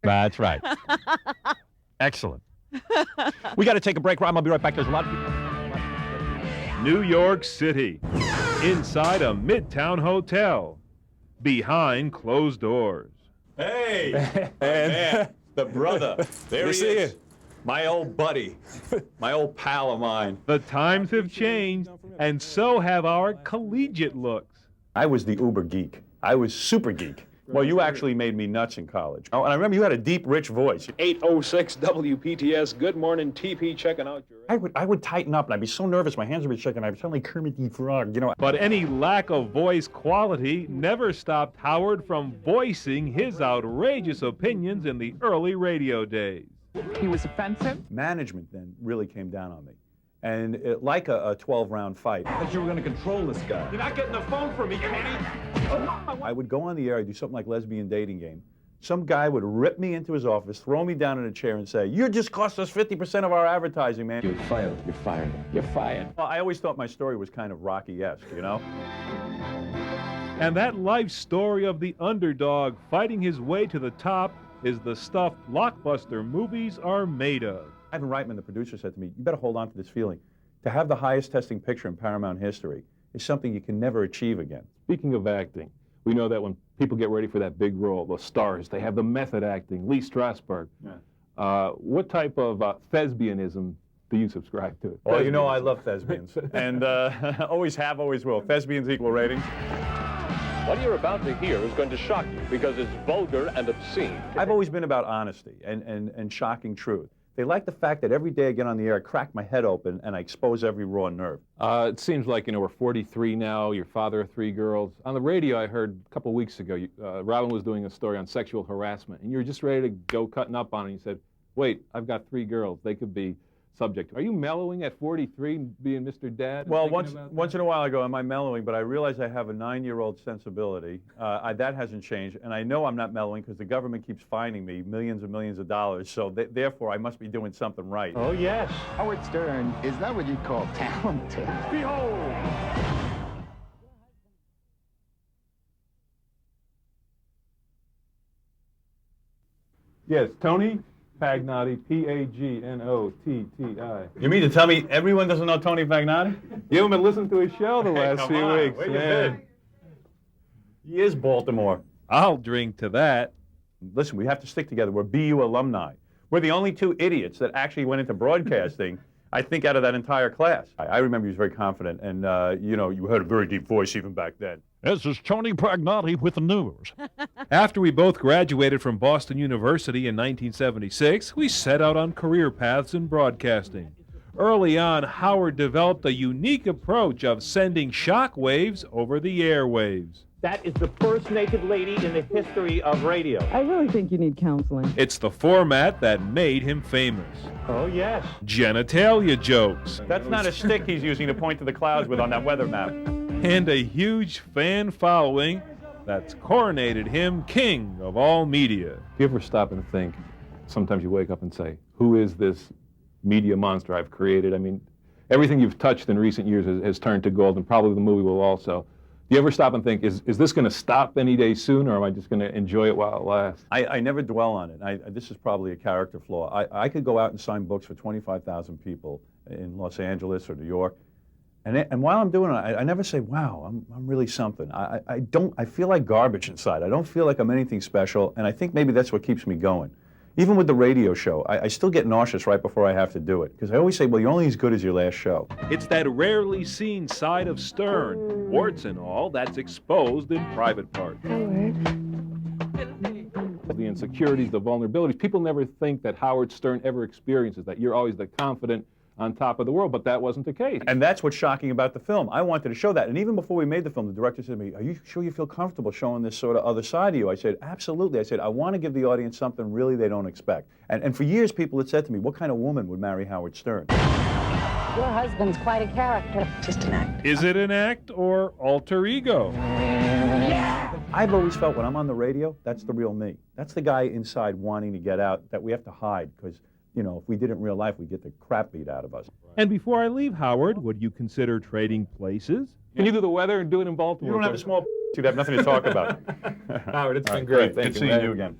That's right. Excellent. We got to take a break, Rob. I'll be right back. There's a lot of people. New York City, inside a Midtown hotel, behind closed doors. Hey, man, the brother. There he is. My old buddy, my old pal of mine. The times have changed, and so have our collegiate looks. I was the uber geek. I was super geek. Well, you actually made me nuts in college. Oh, and I remember you had a deep, rich voice. 806 WPTS, good morning, TP, checking out your... I would tighten up, and I'd be so nervous, my hands would be shaking, I'd sound like Kermit the Frog, you know. But any lack of voice quality never stopped Howard from voicing his outrageous opinions in the early radio days. He was offensive? Management then really came down on me. And like a 12-round fight. I thought you were going to control this guy. You're not getting the phone from me, Tony. I would go on the air, I'd do something like lesbian dating game. Some guy would rip me into his office, throw me down in a chair and say, "You just cost us 50% of our advertising, man." You're fired. You're fired. You're fired. Well, I always thought my story was kind of Rocky-esque, you know? And that life story of the underdog fighting his way to the top is the stuff blockbuster movies are made of. Ivan Reitman, the producer, said to me, "You better hold on to this feeling. To have the highest testing picture in Paramount history is something you can never achieve again." Speaking of acting, we know that when people get ready for that big role, the stars, they have the method acting, Lee Strasberg. Yeah. What type of thespianism do you subscribe to? Well, you know I love thespians. And always have, always will. Thespians equal ratings. What you're about to hear is going to shock you because it's vulgar and obscene. I've always been about honesty and shocking truth. They like the fact that every day I get on the air, I crack my head open, and I expose every raw nerve. It seems like, we're 43 now, you're father of 3 girls. On the radio, I heard a couple weeks ago, Robin was doing a story on sexual harassment, and you were just ready to go cutting up on it, and you said, "Wait, I've got 3 girls. They could be subject." Are you mellowing at 43, being Mr. Dad? Well, once in a while I go, "Am I mellowing?" But I realize I have a 9-year-old sensibility. That hasn't changed. And I know I'm not mellowing because the government keeps fining me millions and millions of dollars. So therefore, I must be doing something right. Oh, yes. Howard Stern, is that what you call talented? Behold! Yes, TonyPagnotti, Pagnotti. You mean to tell me everyone doesn't know Tony Pagnotti? You haven't been listening to his show the last Come few on, weeks, where you man. been? He is Baltimore. I'll drink to that. Listen, we have to stick together. We're BU alumni. We're the only 2 idiots that actually went into broadcasting, I think, out of that entire class. I remember he was very confident, and, you had a very deep voice even back then. This is Tony Pagnotti with the news. After we both graduated from Boston University in 1976, we set out on career paths in broadcasting. Early on, Howard developed a unique approach of sending shock waves over the airwaves. That is the first naked lady in the history of radio. I really think you need counseling. It's the format that made him famous. Oh, yes. Genitalia jokes. That's not a stick he's using to point to the clouds with on that weather map. And a huge fan following that's coronated him king of all media. Do you ever stop and think, sometimes you wake up and say, who is this media monster I've created? I mean, everything you've touched in recent years has turned to gold, and probably the movie will also. Do you ever stop and think, is this going to stop any day soon, or am I just going to enjoy it while it lasts? I never dwell on it. This is probably a character flaw. I could go out and sign books for 25,000 people in Los Angeles or New York, and while I'm doing it, I never say, "Wow, I'm really something." I feel like garbage inside. I don't feel like I'm anything special, and I think maybe that's what keeps me going. Even with the radio show, I still get nauseous right before I have to do it, because I always say, "Well, you're only as good as your last show." It's that rarely seen side of Stern, warts and all, that's exposed in private parts. The insecurities, the vulnerabilities. People never think that Howard Stern ever experiences that. You're always the confident, on top of the world, but that wasn't the case. And that's what's shocking about the film. I wanted to show that. And even before we made the film, the director said to me, "Are you sure you feel comfortable showing this sort of other side of you?" I said, "Absolutely." I said, "I want to give the audience something really they don't expect." And for years, people had said to me, "What kind of woman would marry Howard Stern?" Your husband's quite a character. Just an act. Is it an act or alter ego? I've always felt when I'm on the radio, that's the real me. That's the guy inside wanting to get out that we have to hide, because if we did it in real life, we'd get the crap beat out of us. And before I leave, Howard, would you consider trading places? Can you do the weather and do it in Baltimore? You don't have a small you'd have nothing to talk about. Howard, it's been great. Thank you. Good seeing you again.